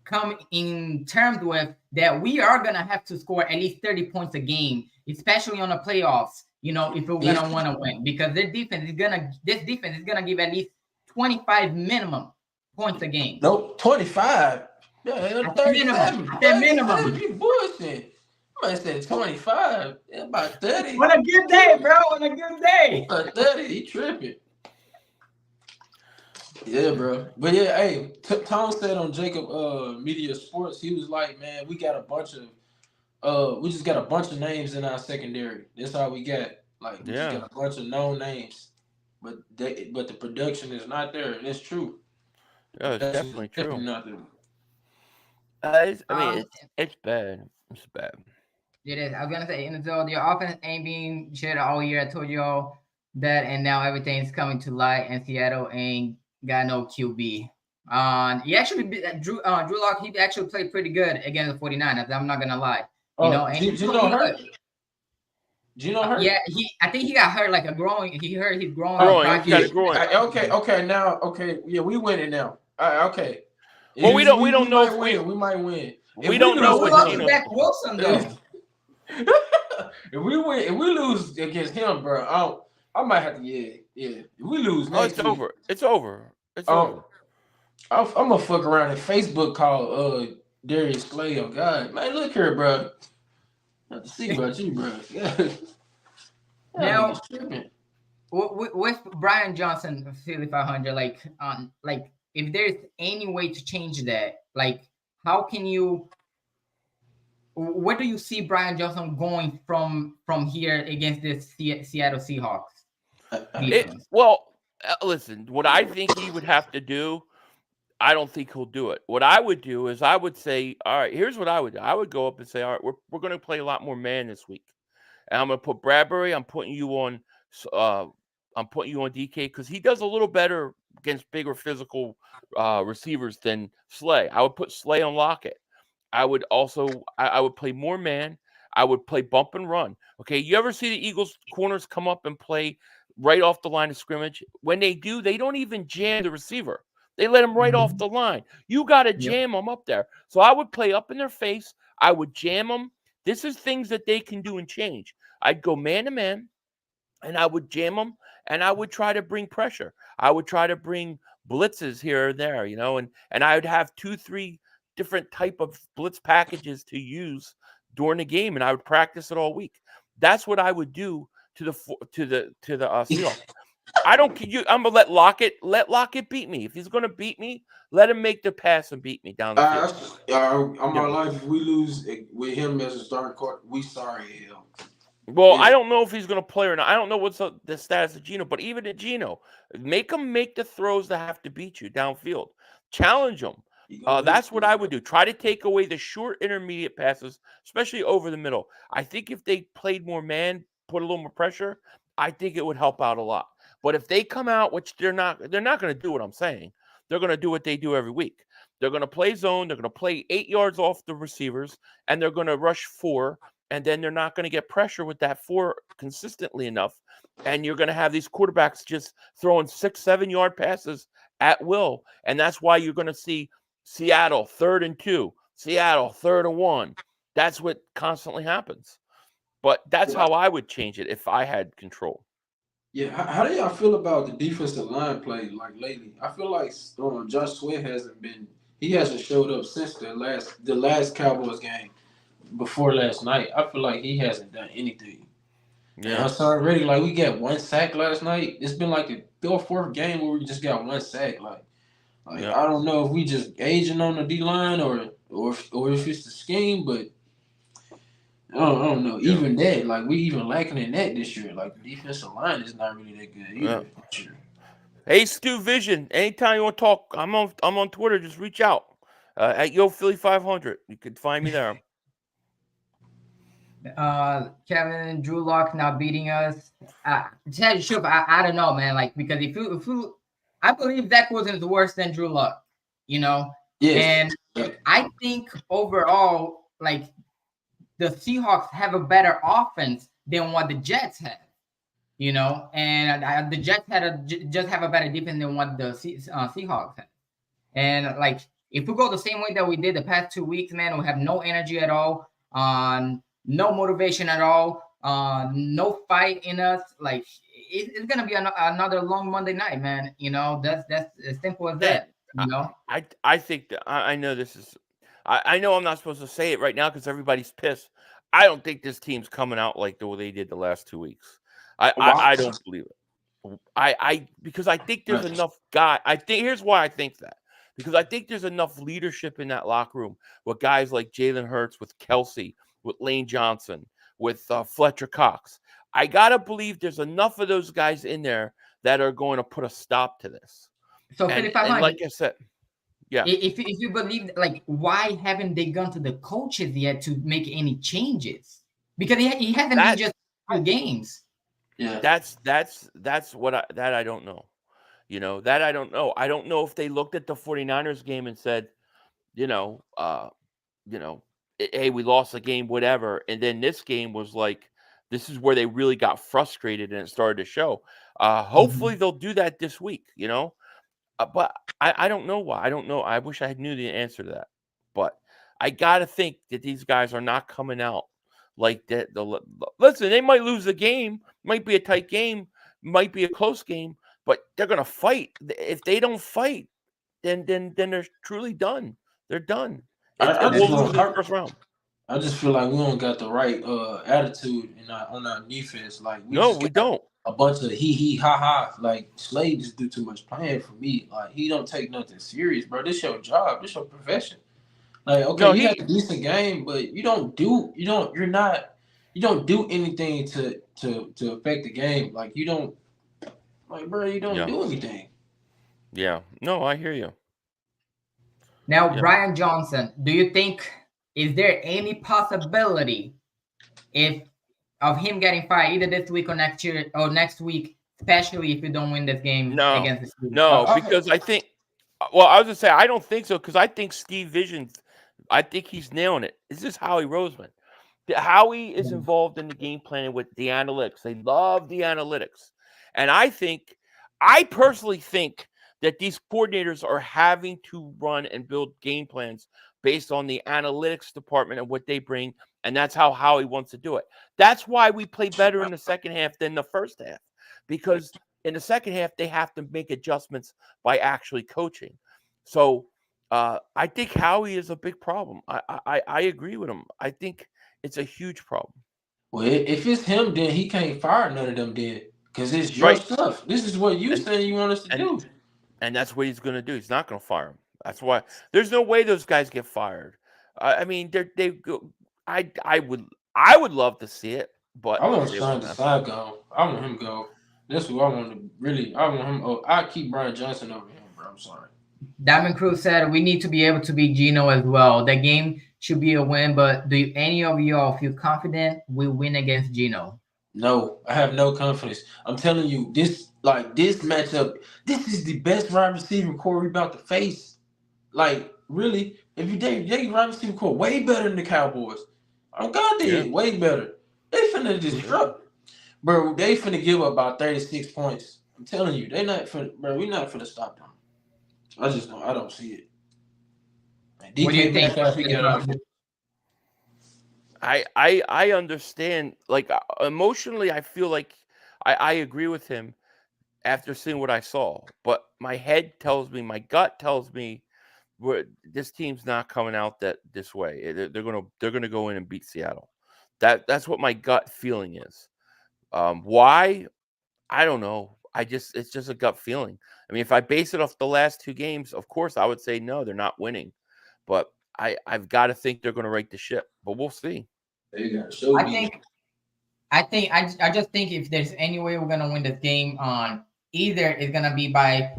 come in terms with that we are going to have to score at least 30 points a game, especially on the playoffs, if we're going to want to win. Because this defense is going to give at least 25 minimum points a game.
Nope, 25. Yeah, 37.
Minimum.
You bullshit. I said 25. Yeah, about 30.
On a good day, bro. On a good day.
About 30. He tripping. Yeah, bro. But yeah, hey, Tom said on Jacob Media Sports, he was like, man, we got a bunch of we just got a bunch of names in our secondary. That's all we got. Like we just got a bunch of known names. But the production is not there. It's true.
Yeah, it's definitely true.
Not there.
It's bad. It's bad.
It is. I was gonna say, and so your offense ain't being shared all year. I told you all that, and now everything's coming to light. And Seattle ain't got no QB. He actually Drew Lock. He actually played pretty good against the 49ers. I'm not gonna lie. You know, and
Gino hurt. Gino hurt.
Yeah, I think he got hurt like a growing. He hurt his growing.
Okay. Now, yeah, we winning now. Okay.
Well, we don't know if
we might win.
We don't know what Gino.
Zach Wilson though.
If we lose against him, bro, I might have to. Yeah. If we lose,
it's over. It's over. It's over.
I'm gonna fuck around and Facebook call Darius Slay. Oh God, man, look here, bro. I have to see about you, bro. Yeah.
Now, with Brian Johnson, Philly 500, like if there's any way to change that, like how can you? Where do you see Brian Johnson going from here against this Seattle Seahawks?
Listen, what I think he would have to do, I don't think he'll do it. What I would do is I would say, all right, here's what I would do. I would go up and say, all right, we're going to play a lot more man this week. And I'm going to put Bradbury, I'm putting you on DK because he does a little better against bigger physical receivers than Slay. I would put Slay on Lockett. I would also I would play more man. I would play bump and run. Okay, you ever see the Eagles corners come up and play right off the line of scrimmage? When they do, they don't even jam the receiver. They let him right off the line. You got to jam them up there. So I would play up in their face. I would jam them. This is things that they can do and change. I'd go man to man, and I would jam them, and I would try to bring pressure. I would try to bring blitzes here or there, and I would have 2-3 different type of blitz packages to use during the game, and I would practice it all week. That's what I would do to the Seahawks. I don't. I'm gonna let Lockett beat me. If he's gonna beat me, let him make the pass and beat me down the field.
On my life, if we lose with him as a starting court, we sorry him.
Well, I don't know if he's going to play or not. I don't know what's the status of Gino, but even at Gino, make him make the throws that have to beat you downfield. Challenge him. That's what I would do. Try to take away the short intermediate passes, especially over the middle. I think if they played more man, put a little more pressure, I think it would help out a lot. But if they come out, which they're not going to do what I'm saying. They're going to do what they do every week. They're going to play zone. They're going to play 8 yards off the receivers, and they're going to rush 4. And then they're not going to get pressure with that 4 consistently enough. And you're going to have these quarterbacks just throwing 6-7 yard passes at will. And that's why you're going to see Seattle 3rd and 2, Seattle 3rd and 1. That's what constantly happens. But that's how I would change it if I had control.
Yeah. How do y'all feel about the defensive line play like lately? I feel like Josh Sweat hasn't showed up since the last Cowboys game. Before last night, I feel like he hasn't done anything. Yeah, already like we got 1 sack last night. It's been like the 3rd or 4th game where we just got 1 sack. I don't know if we just aging on the D line or if it's the scheme, but I don't know. Yeah. Even that, like we even lacking in that this year. Like the defensive line is not really that good either. Yeah.
Hey, Stu Vision. Anytime you want to talk, I'm on Twitter. Just reach out at YoPhilly500. You can find me there.
Kevin Drew Lock now beating us. I don't know, man. Like because if you, I believe Zach Wilson is worse than Drew Lock. Yes. And I think overall, like the Seahawks have a better offense than what the Jets have. And the Jets just have a better defense than what the Seahawks have. And like if we go the same way that we did the past 2 weeks, man, we have no energy at all. No motivation at all. No fight in us. Like it's gonna be another long Monday night, man. That's as simple as that.
I think that I know this is. I know I'm not supposed to say it right now because everybody's pissed. I don't think this team's coming out like the way they did the last 2 weeks. I
Wow.
don't believe it. Because I think there's enough here's why I think that. Because I think there's enough leadership in that locker room with guys like Jalen Hurts, with Kelsey, with Lane Johnson, with Fletcher Cox. I gotta believe there's enough of those guys in there that are going to put a stop to this.
So,
And
Philip,
like I said, yeah.
if you believe, like, why haven't they gone to the coaches yet to make any changes? Because he hasn't been just 2 games.
Yeah,
that's what I don't know. That I don't know. I don't know if they looked at the 49ers game and said, hey, we lost the game, whatever. And then this game was like, this is where they really got frustrated and it started to show. Hopefully they'll do that this week, but I don't know why. I don't know. I wish I knew the answer to that. But I got to think that these guys are not coming out like that. Listen, they might lose the game, might be a tight game, might be a close game, but they're going to fight. If they don't fight, then they're truly done. They're done.
I
We'll lose in the first round.
I just feel like we don't got the right attitude on our defense. Like we
don't.
A bunch of he ha ha. Like Slade just do too much playing for me. Like he don't take nothing serious, bro. This your job. This your profession. Like okay, you had a decent game, but you don't do anything to affect the game. Like you don't, like bro, you don't do anything.
Yeah. No, I hear you.
Now, Brian Johnson, do you think, is there any possibility of him getting fired either this week or next week, especially if you don't win this game against the Steelers?
No, because I think, well, I was going to say, I don't think so, because I think Steve Visions, I think he's nailing it. This is Howie Roseman. Howie is involved in the game planning with the analytics. They love the analytics. And I personally think that these coordinators are having to run and build game plans based on the analytics department and what they bring, and that's how Howie wants to do it. That's why we play better in the second half than the first half, because in the second half, they have to make adjustments by actually coaching. So I think Howie is a big problem. I agree with him. I think it's a huge problem.
Well, if it's him, then he can't fire none of them then, because it's your stuff. This is what you said you want us to do.
And that's what he's going to do. He's not going to fire him. That's why there's no way those guys get fired. I mean, I would love to see it, but
I want Sean Desai go. I want him go. That's who I want to really. I want him. I keep Brian Johnson over him, bro. I'm sorry.
Diamond Cruz said we need to be able to beat Geno as well. The game should be a win, but do any of y'all feel confident we win against Geno?
No, I have no confidence. I'm telling you, this matchup, this is the best wide receiver core we about to face. Like, really, if you they wide receiver core way better than the Cowboys. Oh God, they way better. They finna disrupt, bro. They finna give up about 36 points. I'm telling you, they not finna, bro. We not finna stop them. I don't see it.
What do you think?
I understand. Like emotionally, I feel like I agree with him after seeing what I saw. But my head tells me, my gut tells me, this team's not coming out this way. They're gonna go in and beat Seattle. That's what my gut feeling is. Why? I don't know. It's just a gut feeling. I mean, if I base it off the last 2 games, of course I would say no, they're not winning. But I've got to think they're going to right the ship. But we'll see.
I just think if there's any way we're gonna win this game, either it's gonna be by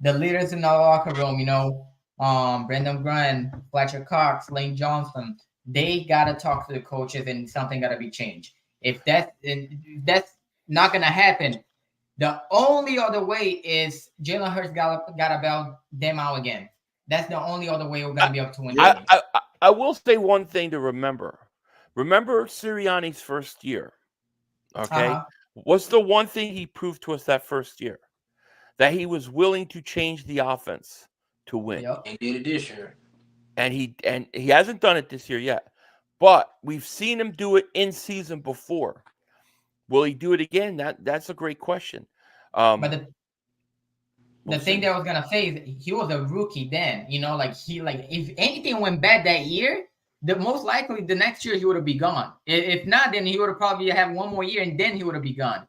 the leaders in the locker room, Brandon Grant, Fletcher Cox, Lane Johnson. They gotta talk to the coaches and something gotta be changed. If that's not gonna happen, the only other way is Jalen Hurts gotta bail them out again. That's the only other way we're gonna be able to win.
I will say one thing to remember. Remember Sirianni's first year, okay? What's the one thing he proved to us that first year? That he was willing to change the offense to win.
Yep. He did it this year.
And he hasn't done it this year yet. But we've seen him do it in season before. Will he do it again? That's a great question.
But the thing that I was gonna say is he was a rookie then. If anything went bad that year, the most likely the next year he would have been gone. If not, then he would have probably have one more year and then he would have been gone.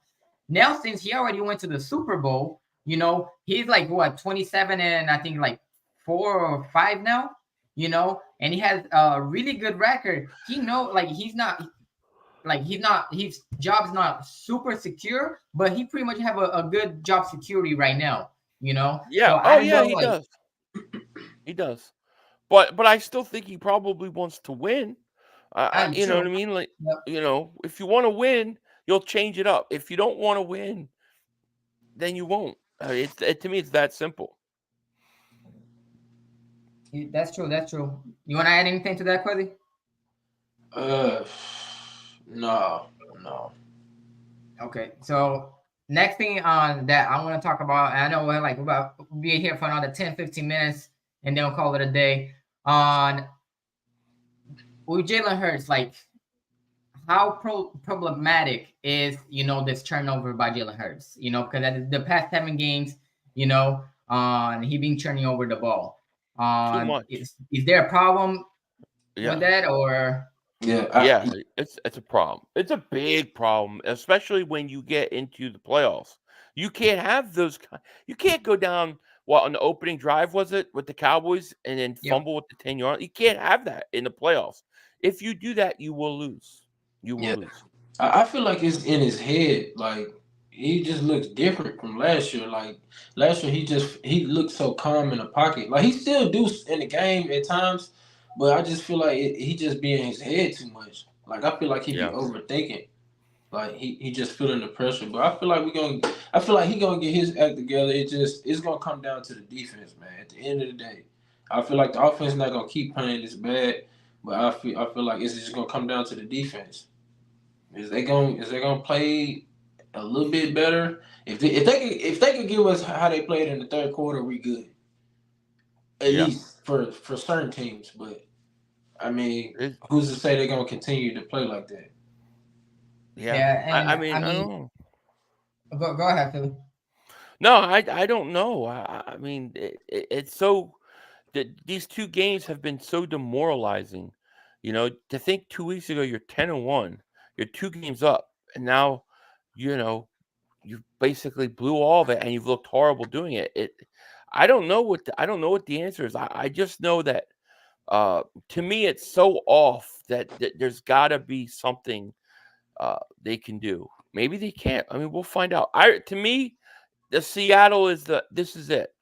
Now, since he already went to the Super Bowl, he's like what 27 and I think like 4 or 5 now, and he has a really good record. Like his job's not super secure, but he pretty much have a good job security right now,
Yeah.
So
Oh
I don't
yeah,
know,
he
like
does. He does. But I still think he probably wants to win. You know
true.
what I mean? Like,
Yep.
if you want to win, you'll change it up. If you don't want to win, then you won't. To me, it's that simple.
That's true. That's true. You want to add anything to that, Quizzy?
No.
Okay. So next thing on that I want to talk about, I know we're like about be here for another 10, 15 minutes, and then we'll call it a day. On with Jalen Hurts, like how problematic is this turnover by Jalen Hurts? Because at the past 7 games, he been turning over the ball.
Too much.
Is there a problem
Yeah.
with that or?
Yeah, it's a problem. It's a big problem, especially when you get into the playoffs. You can't have those. You can't go down. What on the opening drive was it with the Cowboys and then
Yep.
fumble with the 10-yard? You can't have that in the playoffs. If you do that, you will lose. You will lose.
I feel like it's in his head. Like he just looks different from last year. Like last year, he looked so calm in the pocket. Like he still do in the game at times, but I just feel like he just be in his head too much. Like I feel like he be
Yeah.
overthinking. Like he just feeling the pressure. But I feel like I feel like he gonna get his act together. It's gonna come down to the defense, man. At the end of the day, I feel like the offense not gonna keep playing this bad, but I feel like it's just gonna come down to the defense. Is they gonna play a little bit better? If they could give us how they played in the third quarter, we good. At least for certain teams, but I mean, who's to say they're gonna continue to play like that?
Yeah, and
I mean, I don't know.
Go ahead, Philly.
No, I don't know. I mean, it's so these 2 games have been so demoralizing. To think 2 weeks ago you're 10-1, you're 2 games up, and now, you basically blew all of it, and you've looked horrible doing it. I don't know what the answer is. I just know that to me it's so off that there's got to be something they can do. Maybe they can't. I mean, we'll find out. To me, the Seattle this is it.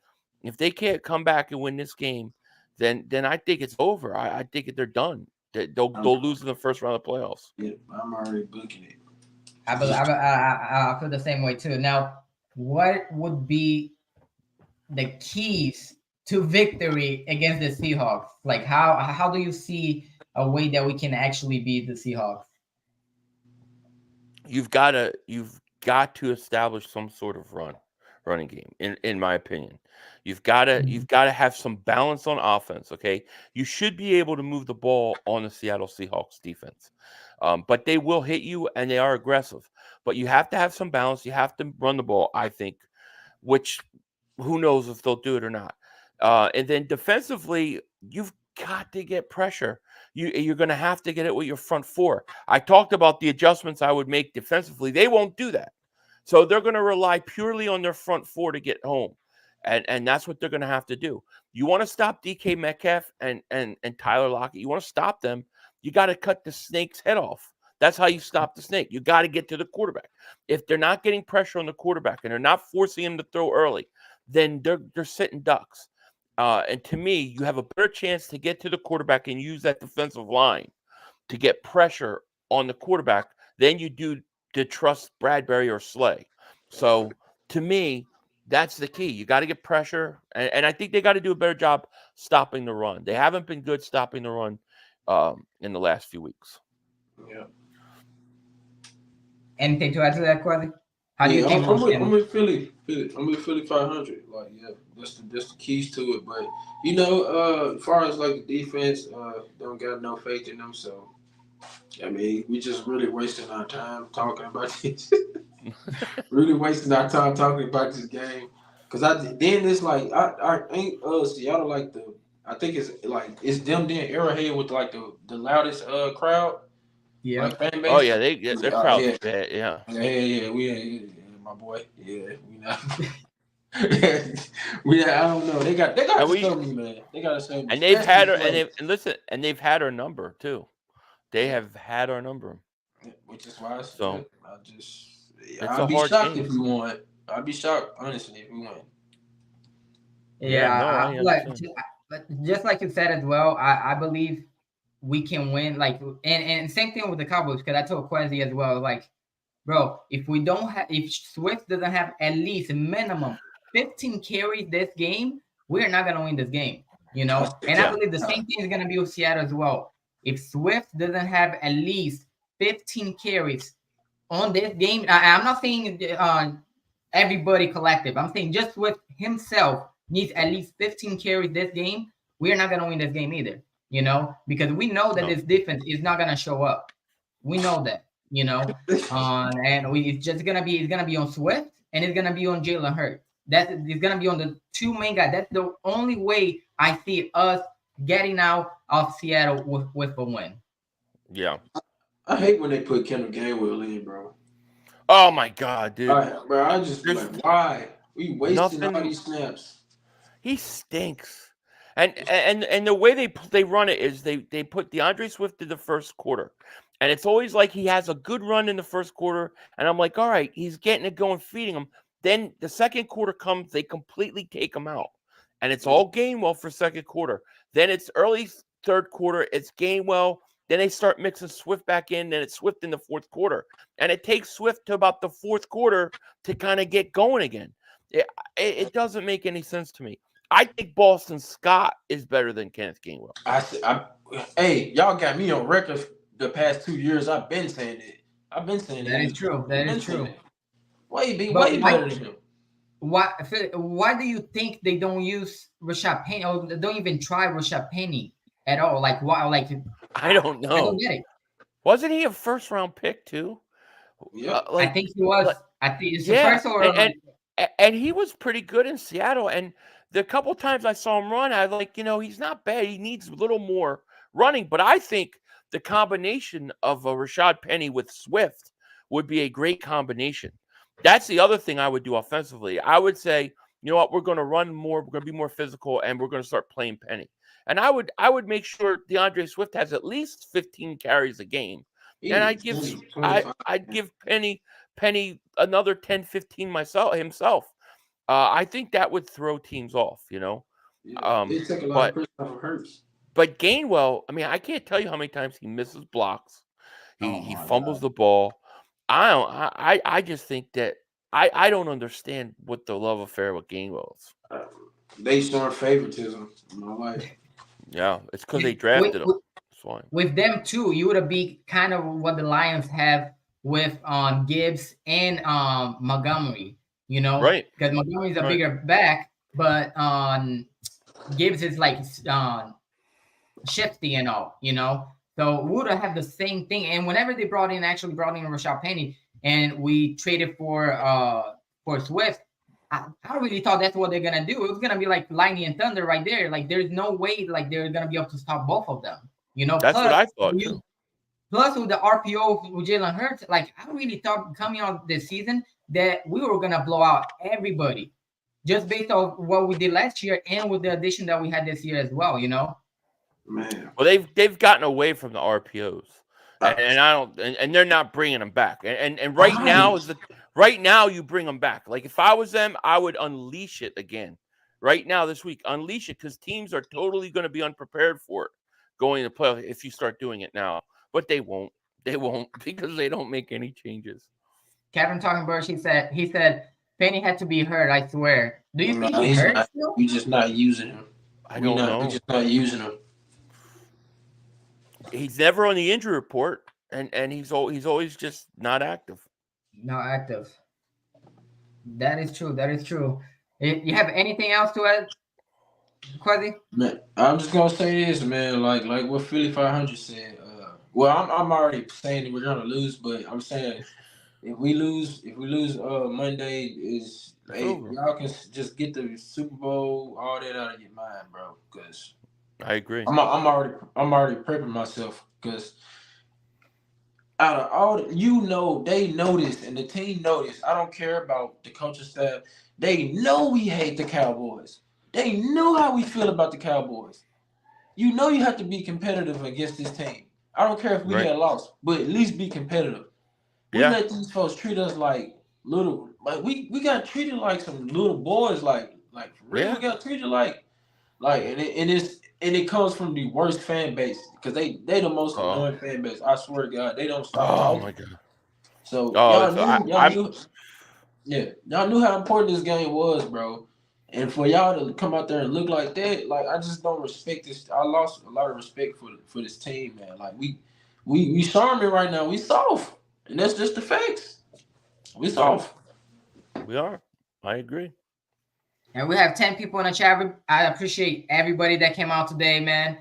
If they can't come back and win this game, then I think it's over. I think they're done. They'll lose in the first round of the playoffs.
Yeah, I'm already booking it.
I feel the same way too. Now, what would be the keys to victory against the Seahawks? Like how do you see a way that we can actually beat the Seahawks?
You've got to establish some sort of running game. In my opinion, you've got to have some balance on offense. Okay, you should be able to move the ball on the Seattle Seahawks defense, but they will hit you and they are aggressive. But you have to have some balance. You have to run the ball. I think, which who knows if they'll do it or not. And then defensively, you've got to get pressure. You're going to have to get it with your front four. I talked about the adjustments I would make defensively. They won't do that. So they're going to rely purely on their front four to get home. And that's what they're going to have to do. You want to stop DK Metcalf and Tyler Lockett. You want to stop them. You got to cut the snake's head off. That's how you stop the snake. You got to get to the quarterback. If they're not getting pressure on the quarterback and they're not forcing him to throw early, then they're sitting ducks. And to me, you have a better chance to get to the quarterback and use that defensive line to get pressure on the quarterback than you do to trust Bradbury or Slay. So to me, that's the key. You got to get pressure, and I think they got to do a better job stopping the run. They haven't been good stopping the run in the last few weeks.
Yeah.
Anything to add to that, Quasi? How do you think?
I'm with Philly. I'm with Philly 500. Like, yeah, that's the keys to it. But as far as like the defense, don't got no faith in them. So, I mean, we just really wasting our time talking about this. Really wasting our time talking about this game. Cause it's like I ain't Seattle like the I think it's them then Arrowhead with like the loudest crowd,
Yeah.
like fan
Oh
base.
yeah, their crowd's
Yeah,
bad. Yeah,
yeah, my boy. Yeah, we not. I don't know. They got
and
to
we
show me, man. They got to show me,
and they've
especially
had
the
her
play.
and listen, and they've had our number too. They
Yeah,
have had our number.
which is why
So it's
I'd
a
be
hard
shocked if
game.
we won. I'd be shocked honestly if we won.
Yeah,
Yeah,
no,
I
I
feel like
understand.
but just like you said as well, I believe we can win. Like, and same thing with the Cowboys because I told Quasi as well. Like, bro, if we don't have, if Swift doesn't have at least minimum 15 carries this game, we're not gonna win this game. You
I
know, and I
Yeah,
believe the same thing is gonna be with Seattle as well. If Swift doesn't have at least 15 carries on this game, I'm not saying everybody collective. I'm saying just with himself needs at least 15 carries this game. We're not gonna win this game either. You know, because we know that
no,
this defense is not gonna show up. We know that. You know, and it's gonna be on Swift and it's gonna be on Jalen Hurts. It's gonna be on the two main guys. That's the only way I see us getting out of Seattle with a win.
yeah.
I hate when they put Kendall Gainwell in, bro.
Oh my God, dude.
I just be
There's
like, why? We wasting all
nothing.
these snaps.
He stinks. And the way they run it is they put DeAndre Swift in the first quarter. And it's always like he has a good run in the first quarter. And I'm like, all right, he's getting it going, feeding him. Then the second quarter comes, they completely take him out. And it's all Gainwell for second quarter. Then it's early third quarter, it's Gainwell. Then they start mixing Swift back in, then it's Swift in the fourth quarter. And it takes Swift to about the fourth quarter to kind of get going again. It doesn't make any sense to me. I think Boston Scott is better than Kenneth Gainwell.
Hey, y'all got me on record the past 2 years. I've been saying it.
That is true. That is true.
Way
But
better than him.
why do you think they don't use Rashad Penny or they don't even try Rashad Penny at all? Like why? Like
I don't
I don't
know.
get it.
Wasn't he a first round pick too?
Yep.
I think he was. I think it's the
yeah,
first or
and he was pretty good in Seattle. And the couple times I saw him run, I like, he's not bad. He needs a little more running, but I think the combination of a Rashad Penny with Swift would be a great combination. That's the other thing I would do offensively. I would say, you know what, we're going to run more, we're going to be more physical, and we're going to start playing Penny. And I would make sure DeAndre Swift has at least 15 carries a game. And I'd give Penny another 10, 15 himself. I think that would throw teams off,
Yeah, they take a lot of pressure off of Hurts.
But Gainwell, I mean, I can't tell you how many times he misses blocks. He fumbles the ball. I just think that I don't understand what the love affair with Gainwell is.
They showing favoritism in my life.
Yeah, it's because they drafted him. That's why.
With them too, you would be kind of what the Lions have with Gibbs and Montgomery,
Right.
Because Montgomery's a bigger back, but Gibbs is like shifty and all, So we would have the same thing. And whenever they brought in Rashad Penny, and we traded for Swift, I really thought that's what they're gonna do. It was gonna be like lightning and thunder right there. Like there's no way like they're gonna be able to stop both of them.
That's what I thought too.
Plus with the RPO with Jalen Hurts, like I really thought coming out this season that we were gonna blow out everybody, just based on what we did last year and with the addition that we had this year as well.
Man.
Well, they've gotten away from the RPOs, and I don't, and they're not bringing them back. And right now you bring them back. Like if I was them, I would unleash it again. Right now this week, unleash it because teams are totally going to be unprepared for it going to play if you start doing it now. But they won't. They won't because they don't make any changes.
Kevin Talkenberg, he said Penny had to be hurt. I swear. Do you think he's hurt still?
We just not using him.
I don't know.
We're just not using him.
He's never on the injury report, and he's always just not active.
Not active. That is true. That is true. You have anything else to add, Quasi?
Man, I'm just gonna say this, man. Like what Philly 500 said. Well, I'm already saying that we're gonna lose, but I'm saying if we lose Monday, y'all can just get the Super Bowl all that out of your mind, bro. Because
I agree.
I'm already prepping myself because out of all they know this and the team know this. I don't care about the coaching staff. They know we hate the Cowboys. They know how we feel about the Cowboys. You know you have to be competitive against this team. I don't care if we
Right.
had lost, but at least be competitive. We
Yeah.
let these folks treat us like we got treated like some little boys, like for real.
Yeah.
We got treated like and it comes from the worst fan base because they the most annoying fan base. I swear to God, they don't stop
Oh
talking.
my God.
So
Oh,
y'all knew how important this game was, bro. And for y'all to come out there and look like that, like I just don't respect this. I lost a lot of respect for this team, man. Like we charming right now. We soft, and that's just the facts. We soft.
We are. I agree.
And we have 10 people in the chat. I appreciate everybody that came out today, man.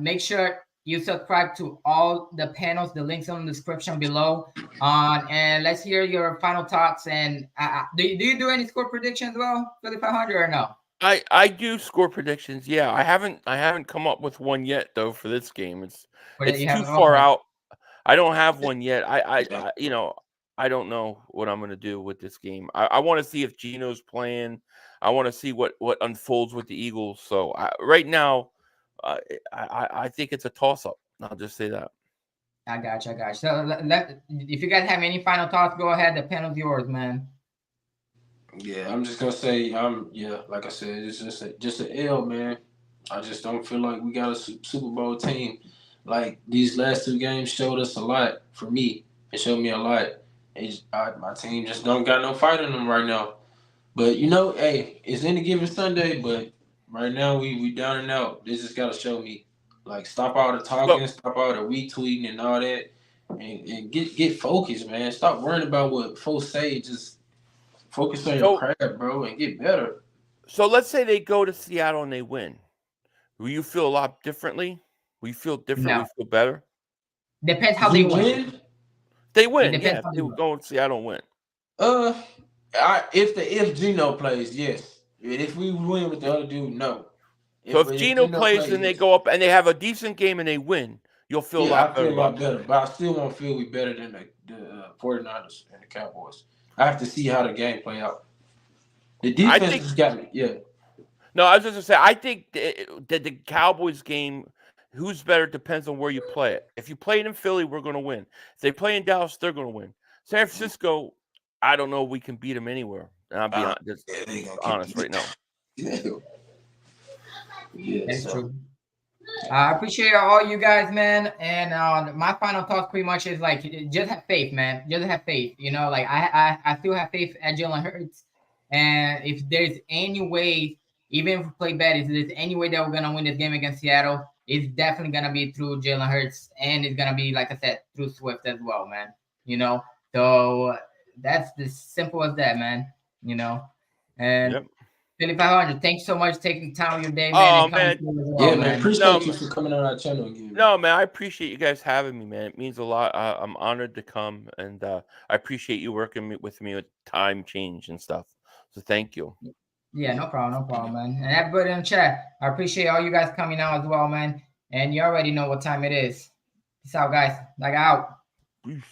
Make sure you subscribe to all the panels. The links in the description below. And let's hear your final thoughts. And do you do any score predictions as well for the 500 or no?
I do score predictions. Yeah, I haven't come up with one yet though for this game. It's too far out. I don't have one yet. I I don't know what I'm going to do with this game. I want to see if Gino's playing. I want to see what unfolds with the Eagles. So right now, I think it's a toss up. I'll just say that.
I got you. So if you guys have any final thoughts, go ahead. The panel's yours, man.
Yeah, I'm just gonna say, like I said, it's just an L, man. I just don't feel like we got a Super Bowl team. Like these last two games showed us a lot. For me, it showed me a lot. My team just don't got no fight in them right now. But hey, it's any given Sunday. But right now we down and out. This just gotta show me, like, stop all the talking, stop all the weak tweeting and all that, and get focused, man. Stop worrying about what folks say. Just focus on your craft, bro, and get better.
So let's say they go to Seattle and they win. Will you feel a lot differently? Will you feel different? Will you feel better?
Depends how they win.
They win, yeah. If they go to Seattle and win.
If Gino plays, yes. If we win with the other dude, no.
So if Gino plays and they go up and they have a decent game and they win, you'll feel a lot better.
I feel a lot better, but I still won't feel we better than the 49ers and the Cowboys. I have to see how the game play out. The defense has got me, yeah.
No, I was just going to say, I think that the Cowboys game, who's better depends on where you play it. If you play it in Philly, we're going to win. If they play in Dallas, they're going to win. San Francisco, I don't know if we can beat them anywhere. And I'll be honest right now.
That's true. I appreciate all you guys, man. And my final thoughts pretty much is like, just have faith, man. Just have faith. Like I still have faith at Jalen Hurts. And if there's any way, even if we play bad, if there's any way that we're gonna win this game against Seattle, it's definitely gonna be through Jalen Hurts, and it's gonna be, like I said, through Swift as well, man. So that's as simple as that, man. And.
Yep.
500. Thanks so much for taking time of your day, man.
Oh, man.
Yeah, man. Appreciate you for coming on our channel again.
No, man. I appreciate you guys having me, man. It means a lot. I'm honored to come, and I appreciate you working with me with time change and stuff. So thank you.
Yeah, no problem, man. And everybody in the chat, I appreciate all you guys coming out as well, man. And you already know what time it is. Peace out, guys. Like out.
Peace.